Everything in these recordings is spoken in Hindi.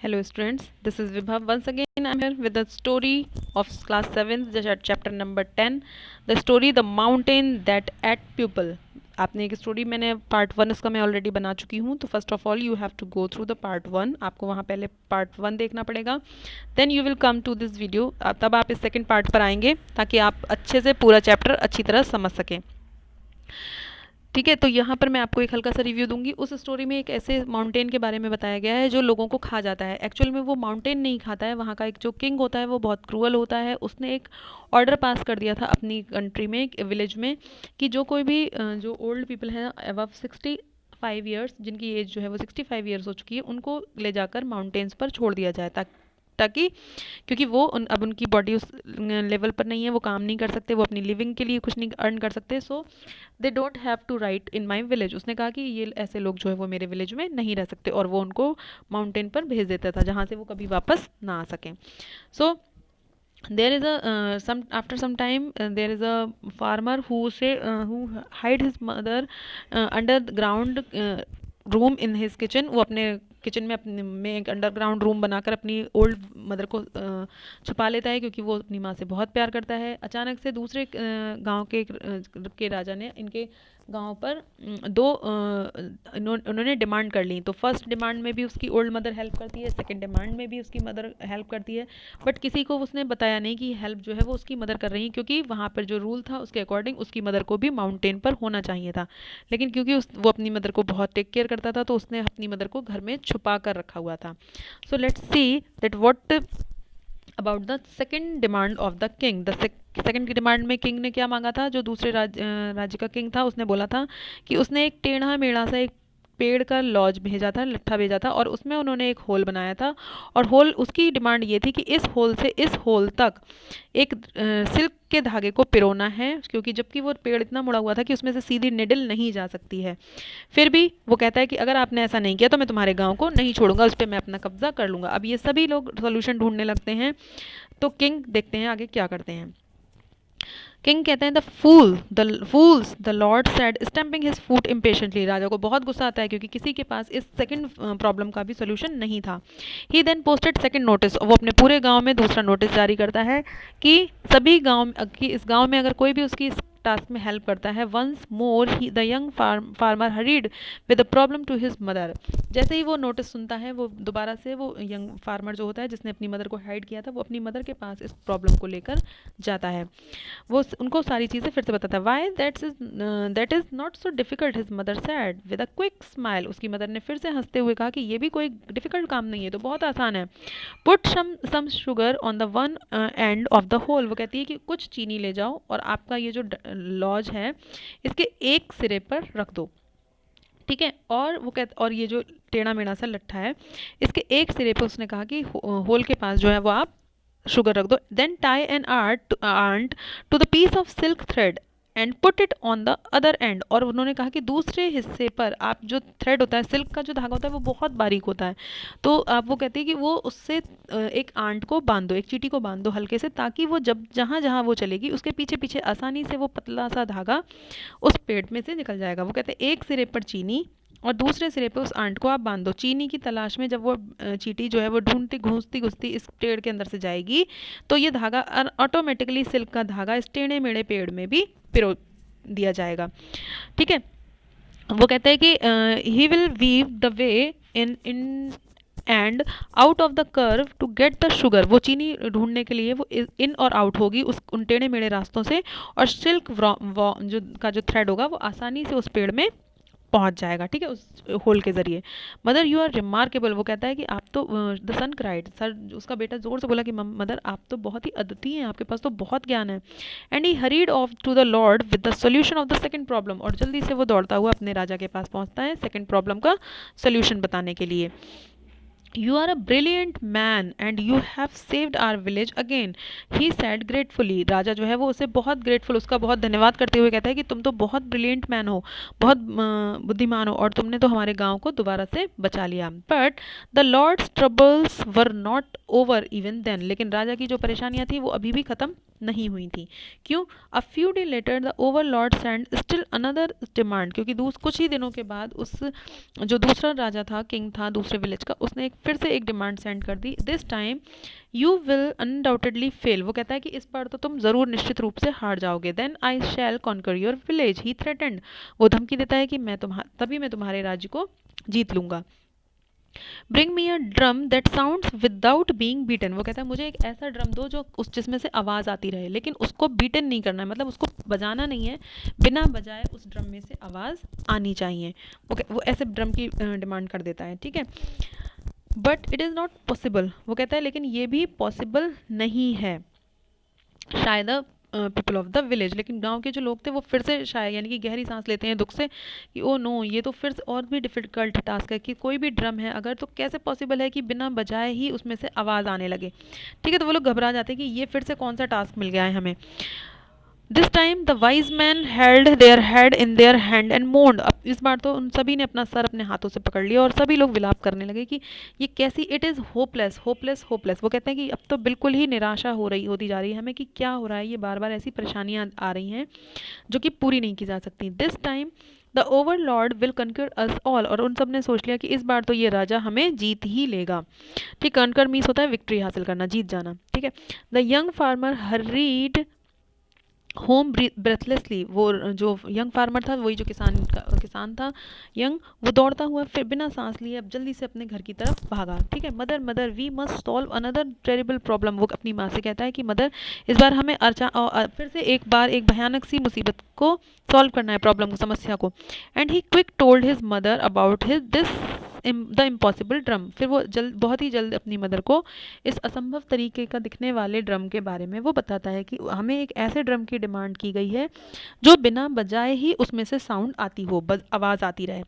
Hello students, this is Vibhav. Once again I am here with the story of class 7th chapter number 10, the story The Mountain That Ate People. आपने एक स्टोरी मैंने पार्ट 1 इसका मैं ऑलरेडी बना चुकी हूँ, तो first of all you have to go through the part 1. आपको वहाँ पहले पार्ट 1 देखना पड़ेगा, then you will come to this video. तब आप इस सेकेंड पार्ट पर आएंगे ताकि आप अच्छे से पूरा चैप्टर अच्छी तरह समझ सकें. ठीक है, तो यहाँ पर मैं आपको एक हल्का सा रिव्यू दूंगी. उस स्टोरी में एक ऐसे माउंटेन के बारे में बताया गया है जो लोगों को खा जाता है. एक्चुअल में वो माउंटेन नहीं खाता है, वहाँ का एक जो किंग होता है वो बहुत क्रूअल होता है. उसने एक ऑर्डर पास कर दिया था अपनी कंट्री में, विलेज में, कि जो कोई भी जो ओल्ड पीपल हैं अबव 65 ईयर्स, जिनकी एज जो है वो 65 ईयर्स हो चुकी है, उनको ले जाकर माउंटेन्स पर छोड़ दिया जाए, ताकि क्योंकि वो अब उनकी बॉडी उस लेवल पर नहीं है, वो काम नहीं कर सकते, वो अपनी लिविंग के लिए कुछ नहीं अर्न कर सकते, so they don't have to write in my village. उसने कहा कि ये ऐसे लोग जो है वो मेरे विलेज में नहीं रह सकते, और वो उनको माउंटेन पर भेज देता था जहाँ से वो कभी वापस ना आ सकें. सो there is a after some time there is a farmer who hide his mother under the ground room in his kitchen. वो अपने किचन में अपने में एक अंडरग्राउंड रूम बनाकर अपनी ओल्ड मदर को छुपा लेता है, क्योंकि वो अपनी माँ से बहुत प्यार करता है. अचानक से दूसरे गांव के राजा ने इनके गांव पर उन्होंने डिमांड कर ली. तो फर्स्ट डिमांड में भी उसकी ओल्ड मदर हेल्प करती है, सेकंड डिमांड में भी उसकी मदर हेल्प करती है, बट किसी को उसने बताया नहीं कि हेल्प जो है वो उसकी मदर कर रही है, क्योंकि वहाँ पर जो रूल था उसके अकॉर्डिंग उसकी मदर को भी माउंटेन पर होना चाहिए था. लेकिन क्योंकि वो अपनी मदर को बहुत टेक केयर करता था, तो उसने अपनी मदर को घर में छुपा कर रखा हुआ था. So let's see that what about the second demand of the king. The second demand में किंग ने क्या मांगा था? जो दूसरे राज्य का किंग था, उसने बोला था कि उसने एक टेढ़ा मेढ़ा सा एक पेड़ का लॉज भेजा था, लट्ठा भेजा था, और उसमें उन्होंने एक होल बनाया था. और होल, उसकी डिमांड ये थी कि इस होल से इस होल तक एक सिल्क के धागे को पिरोना है, क्योंकि जबकि वो पेड़ इतना मुड़ा हुआ था कि उसमें से सीधी निडल नहीं जा सकती है. फिर भी वो कहता है कि अगर आपने ऐसा नहीं किया तो मैं तुम्हारे गांव को नहीं छोड़ूंगा, उस पर मैं अपना कब्जा कर लूंगा. अब ये सभी लोग सोल्यूशन ढूंढने लगते हैं. तो किंग देखते हैं आगे क्या करते हैं. किंग कहते हैं fools the lord said stamping his foot impatiently. राजा को बहुत गुस्सा आता है क्योंकि किसी के पास इस सेकंड प्रॉब्लम का भी सोल्यूशन नहीं था. ही देन पोस्टेड सेकंड नोटिस. वो अपने पूरे गांव में दूसरा नोटिस जारी करता है कि सभी गांव कि इस गांव में अगर कोई भी उसकी टास्क में हेल्प करता है, once more he the young farmer hurried with the problem to his mother. जैसे ही वो नोटिस सुनता है, वो दोबारा से वो यंग फार्मर जो होता है जिसने अपनी मदर को हाइड किया था, वो अपनी मदर के पास इस प्रॉब्लम को लेकर जाता है. वो उनको सारी चीज़ें फिर से बताता है. Why that is not so difficult, his mother said with a quick smile. उसकी मदर ने फिर से हंसते हुए कहा कि ये भी कोई डिफिकल्ट काम नहीं है, तो बहुत आसान है. Put some sugar on the one end of the hole. वो कहती है कि कुछ चीनी ले जाओ और आपका ये जो लॉज है इसके एक सिरे पर रख दो. ठीक है, और वो और ये जो टेढ़ा मेढ़ा सा लट्ठा है, इसके एक सिरे पे उसने कहा कि होल के पास जो है वो आप शुगर रख दो. Then tie an ant to the piece of silk thread and put it on the other end. और उन्होंने कहा कि दूसरे हिस्से पर आप जो थ्रेड होता है, सिल्क का जो धागा होता है वो बहुत बारीक होता है, तो आप वो कहते हैं कि वो उससे एक आंट को बांध दो, एक चीटी को बांध दो हल्के से, ताकि वो जब जहाँ जहाँ वो चलेगी उसके पीछे पीछे आसानी से वो पतला सा धागा उस पेड़ में से निकल जाएगा. वो कहते हैं एक सिरे पर चीनी और दूसरे सिरे पे उस आंट को आप बांध दो. चीनी की तलाश में जब वो चीटी जो है वो ढूंढती घूंसती घुसती इस पेड़ के अंदर से जाएगी, तो ये धागा ऑटोमेटिकली सिल्क का धागा इस टेढ़े मेढ़े पेड़ में भी पिरो दिया जाएगा. ठीक है, वो कहते हैं कि he will weave the way in and out of the curve to get the sugar. वो चीनी ढूंढने के लिए वो इन और आउट होगी उन टेढ़े मेढ़े रास्तों से, और सिल्क जो थ्रेड होगा वो आसानी से उस पेड़ में पहुंच जाएगा. ठीक है, उस होल के जरिए. Mother you are remarkable. वो कहता है कि आप तो द सन क्राइड. सर, उसका बेटा जोर से बोला कि मदर आप तो बहुत ही अद्वितीय हैं, आपके पास तो बहुत ज्ञान है. And he hurried off to the lord with the solution of the second problem. और जल्दी से वो दौड़ता हुआ अपने राजा के पास पहुंचता है सेकंड प्रॉब्लम का सोल्यूशन बताने के लिए. You are a brilliant man and you have saved our village again, he said gratefully. राजा जो है वो उसे बहुत ग्रेटफुल, उसका बहुत धन्यवाद करते हुए कहता है कि तुम तो बहुत ब्रिलियंट मैन हो, बहुत बुद्धिमान हो, और तुमने तो हमारे गांव को दोबारा से बचा लिया. But the lord's troubles were not over even then. लेकिन राजा की जो परेशानियां थी वो अभी भी ख़त्म नहीं हुई थी। क्यों? A few day later the Overlord send still another demand, क्योंकि कुछ ही दिनों के बाद उस जो दूसरा राजा था, किंग था दूसरे विलेज का, उसने फिर से एक डिमांड सेंड कर दी। This time you will undoubtedly fail, वो कहता है कि इस बार तो तुम ज़रूर निश्चित रूप से हार जाओगे। Then I shall conquer your village, he threatened, वो धमकी देता है कि तभी मैं तुम्हारे राज्य को जीत लूंगा। Bring me a drum that sounds without being beaten, वो कहता है मुझे एक ऐसा ड्रम दो जो जिसमें से आवाज़ आती रहे, लेकिन उसको बीटन नहीं करना है, मतलब उसको बजाना नहीं है, बिना बजाए उस ड्रम में से आवाज़ आनी चाहिए। वो ऐसे ड्रम की डिमांड कर देता है, ठीक है। But it is not possible, वो कहता है लेकिन ये भी पॉसिबल नहीं है। शायद पीपल ऑफ द विलेज, लेकिन गांव के जो लोग थे वो फिर से शायद यानी कि गहरी सांस लेते हैं दुख से कि ओ नो, ये तो फिर से और भी डिफ़िकल्ट टास्क है कि कोई भी ड्रम है अगर तो कैसे पॉसिबल है कि बिना बजाए ही उसमें से आवाज़ आने लगे, ठीक है। तो वो लोग घबरा जाते हैं कि ये फिर से कौन सा टास्क मिल गया है हमें। This time the wise man held their head in their hand and moaned, अब इस बार तो उन सभी ने अपना सर अपने हाथों से पकड़ लिया और सभी लोग विलाप करने लगे कि ये कैसी, it is hopeless hopeless hopeless, वो कहते हैं कि अब तो बिल्कुल ही निराशा होती जा रही है हमें कि क्या हो रहा है, ये बार बार ऐसी परेशानियां आ रही हैं जो कि पूरी नहीं की जा सकती। This time the Overlord will conquer us all, और उन सब ने सोच लिया कि इस बार तो ये राजा हमें जीत ही लेगा, ठीक। कनकर मीन्स होता है विक्ट्री हासिल करना, जीत जाना, ठीक है। The young farmer hurried home breathlessly, वो जो यंग फार्मर था, वही जो किसान था यंग, वो दौड़ता हुआ फिर बिना सांस लिए अब जल्दी से अपने घर की तरफ भागा, ठीक है। Mother mother we must solve another terrible problem, वो अपनी माँ से कहता है कि मदर इस बार हमें फिर से एक बार एक भयानक सी मुसीबत को सॉल्व करना है, प्रॉब्लम को, समस्या को। And he quick told his mother about his this the impossible drum, फिर वो बहुत ही जल्द अपनी मदर को इस असंभव तरीके का दिखने वाले ड्रम के बारे में वो बताता है कि हमें एक ऐसे ड्रम की डिमांड की गई है जो बिना बजाए ही उसमें से साउंड आती हो, आवाज़ आती रहे।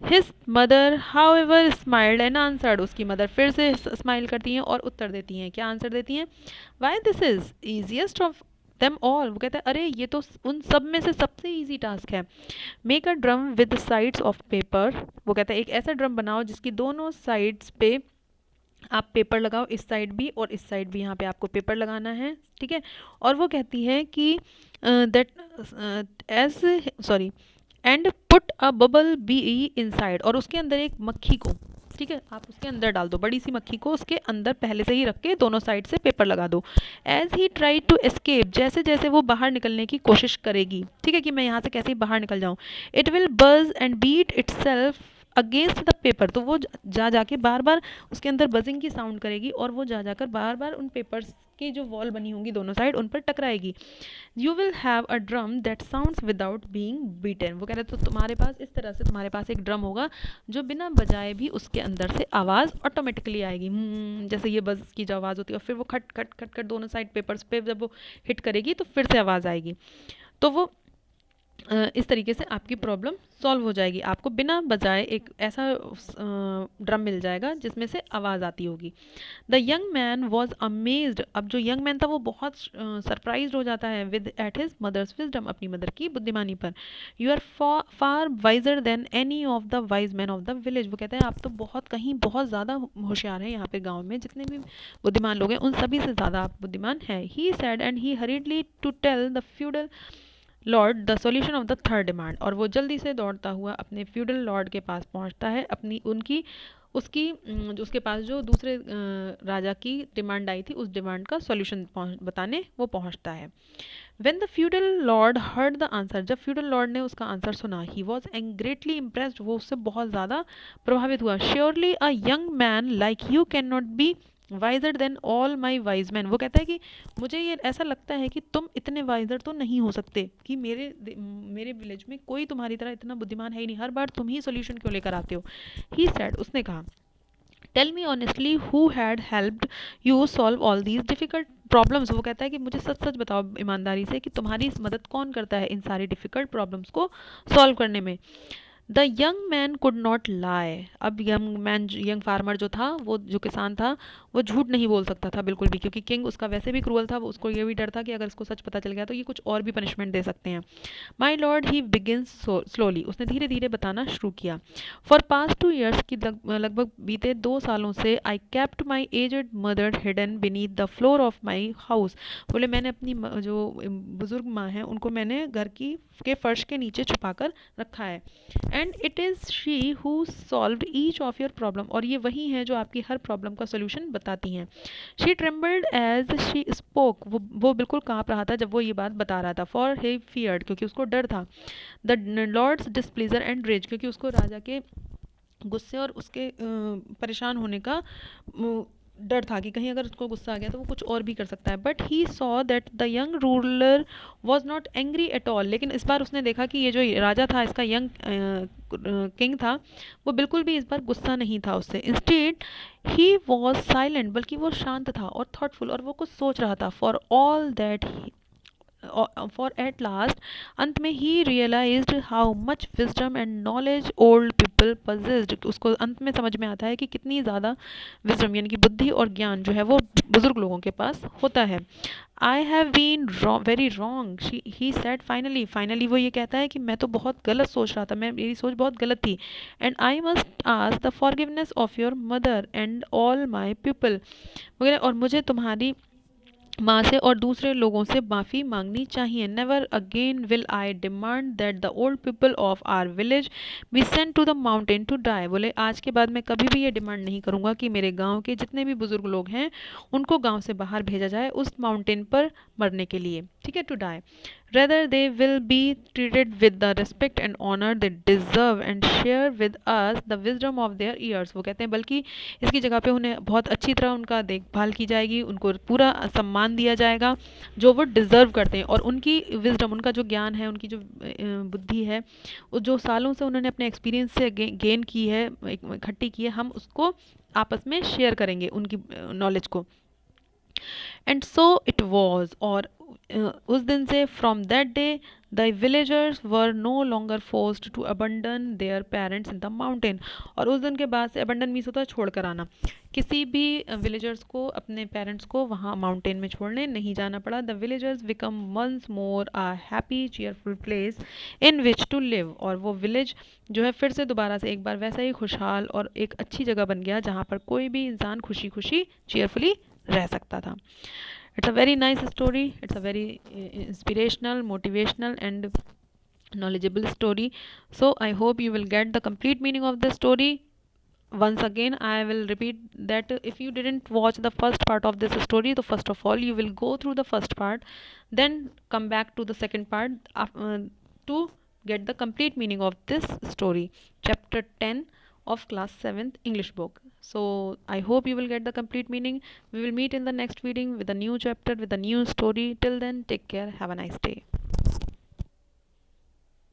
His mother however smiled and answered, उसकी मदर फिर से स्माइल करती हैं और उत्तर देती हैं। क्या आंसर देती हैं? Why this is easiest of them all, वो कहता है अरे ये तो उन सब में से सबसे ईजी टास्क है। Make a drum with sides of paper, वो कहता है एक ऐसा ड्रम बनाओ जिसकी दोनों साइड्स पे आप पेपर लगाओ, इस साइड भी और इस साइड भी, यहाँ पे आपको पेपर लगाना है, ठीक है। और वो कहती है कि that as sorry and put a bubble bee inside, और उसके अंदर एक मक्खी को, ठीक है, आप उसके अंदर डाल दो, बड़ी सी मक्खी को उसके अंदर पहले से ही रख के दोनों साइड से पेपर लगा दो। As he try to escape, जैसे जैसे वो बाहर निकलने की कोशिश करेगी, ठीक है, कि मैं यहाँ से कैसे ही बाहर निकल जाऊँ, it will buzz and beat itself against the paper, तो वो जाके बार बार उसके अंदर बजिंग की साउंड करेगी और वो जाकर बार बार उन पेपर्स की जो वॉल बनी होंगी दोनों साइड उन पर टकराएगी। You will have a drum that sounds without being beaten, वो कह रहे तो तुम्हारे पास इस तरह से तुम्हारे पास एक ड्रम होगा जो बिना बजाए भी उसके अंदर से आवाज़ ऑटोमेटिकली आएगी, जैसे ये बज की जो आवाज़ होती है, और फिर वो खट खट खट खट दोनों साइड पेपर्स पे जब वो हिट करेगी तो फिर से आवाज़ आएगी। तो वो इस तरीके से आपकी प्रॉब्लम सॉल्व हो जाएगी, आपको बिना बजाए एक ऐसा ड्रम मिल जाएगा जिसमें से आवाज़ आती होगी। The young man was amazed, अब जो यंग मैन था वो बहुत सरप्राइज हो जाता है with at his mother's wisdom, अपनी मदर की बुद्धिमानी पर। You are far wiser than any of the wise man of the village, वो कहता है आप तो बहुत ज़्यादा होशियार हैं, यहाँ पे गाँव में जितने भी बुद्धिमान लोग हैं उन सभी से ज़्यादा आप बुद्धिमान हैं। He said and he hurriedly to tell the feudal lord the solution of the third demand, और वो जल्दी से दौड़ता हुआ अपने फ्यूडल लॉर्ड के पास पहुंचता है, अपनी उनकी उसकी जो उसके पास जो दूसरे राजा की डिमांड आई थी उस डिमांड का सॉल्यूशन बताने वो पहुंचता है। When the feudal lord heard the answer, जब feudal lord ने उसका आंसर सुना, he was greatly impressed, वो उससे बहुत ज़्यादा प्रभावित हुआ। Surely a young man like you cannot be wiser than all my wise men, वो कहता है कि मुझे ये ऐसा लगता है कि तुम इतने वाइजर तो नहीं हो सकते, कि मेरे विलेज में कोई तुम्हारी तरह इतना बुद्धिमान है ही नहीं, हर बार तुम ही सोल्यूशन क्यों लेकर आते हो। He said, उसने कहा, tell me honestly who had helped you solve all these difficult problems, वो कहता है कि मुझे सच सच बताओ ईमानदारी से कि तुम्हारी मदद कौन करता है इन सारी डिफ़िकल्ट प्रॉब्लम्स को सॉल्व करने में। The young man could not lie. अब यंग फार्मर जो था, वो जो किसान था, वो झूठ नहीं बोल सकता था बिल्कुल भी, क्योंकि किंग उसका वैसे भी क्रूअल था, वो उसको ये भी डर था कि अगर इसको सच पता चल गया तो ये कुछ और भी पनिशमेंट दे सकते हैं। My lord he begins slowly, उसने धीरे धीरे बताना शुरू किया। फॉर पास्ट 2 ईयर्स की लगभग बीते 2 सालों से I kept my aged mother hidden beneath the floor of my house. बोले मैंने अपनी जो बुजुर्ग माँ हैं उनको मैंने घर की के फर्श के नीचे छुपा कर रखा है। And it is she who solve each of your problem, और ये वही है जो आपकी हर प्रॉब्लम का सोल्यूशन बताती हैं। She trembled as she spoke, वो बिल्कुल काँप रहा था जब वो ये बात बता रहा था। फॉर ही फियर्ड, क्योंकि उसको डर था। द लॉर्ड्स डिस्प्लीजर एंड रेज, क्योंकि उसको राजा के गुस्से और उसके परेशान होने का डर था कि कहीं अगर उसको गुस्सा आ गया तो वो कुछ और भी कर सकता है। But he saw that the young ruler was not angry at all, लेकिन इस बार उसने देखा कि ये जो राजा था, इसका यंग किंग था, वो बिल्कुल भी इस बार गुस्सा नहीं था उससे। इंस्टेड ही वॉज साइलेंट, बल्कि वो शांत था और थॉटफुल, और वो कुछ सोच रहा था। फॉर एट लास्ट, अंत में he realised how much wisdom and knowledge old people possessed, उसको अंत में समझ में आता है कि कितनी ज़्यादा विजडम यानी कि बुद्धि और ज्ञान जो है वो बुजुर्ग लोगों के पास होता है। I have been very wrong, he said finally वो ये कहता है कि मैं तो बहुत गलत सोच रहा था, मेरी सोच बहुत गलत थी। And I must ask the forgiveness of your mother and all my people वगैरह, और मुझे तुम्हारी माँ से और दूसरे लोगों से माफ़ी मांगनी चाहिए। Never again will I demand that the old people of our village be sent to the mountain to die. बोले आज के बाद मैं कभी भी ये डिमांड नहीं करूँगा कि मेरे गांव के जितने भी बुजुर्ग लोग हैं उनको गांव से बाहर भेजा जाए उस माउंटेन पर मरने के लिए, ठीक है, to die. Rather, they will be treated with the respect and honor they deserve and share with us the wisdom of their years। वो कहते हैं बल्कि इसकी जगह पे उन्हें बहुत अच्छी तरह उनका देखभाल की जाएगी, उनको पूरा सम्मान दिया जाएगा जो वो डिज़र्व करते हैं, और उनकी विजडम, उनका जो ज्ञान है, उनकी जो बुद्धि है, वो जो सालों से उन्होंने अपने एक्सपीरियंस से गेन की है, इकट्ठी की है, हम उसको आपस में शेयर करेंगे उनकी नॉलेज को। एंड सो इट वॉज, और उस दिन से, from that day the villagers were no longer forced to abandon their parents in the mountain. और उस दिन के बाद से, अबंडन मीन्स होता है छोड़ कर आना, किसी भी विलेजर्स को अपने पेरेंट्स को वहाँ माउंटेन में छोड़ने नहीं जाना पड़ा। The villagers become once more a happy cheerful place in which to live, और वो विलेज जो है फिर से दोबारा से एक बार वैसा ही खुशहाल और एक अच्छी जगह बन गया जहाँ पर कोई भी इंसान खुशी खुशी चीयरफुली रह सकता था। It's a very nice story. It's a very inspirational, motivational, and knowledgeable story. So I hope you will get the complete meaning of the story. Once again, I will repeat that if you didn't watch the first part of this story, so first of all, you will go through the first part, then come back to the second part to get the complete meaning of this story. Chapter 10 of class 7th English book. So I hope you will get the complete meaning. We will meet in the next video with a new chapter, with a new story. Till then, take care. Have a nice day.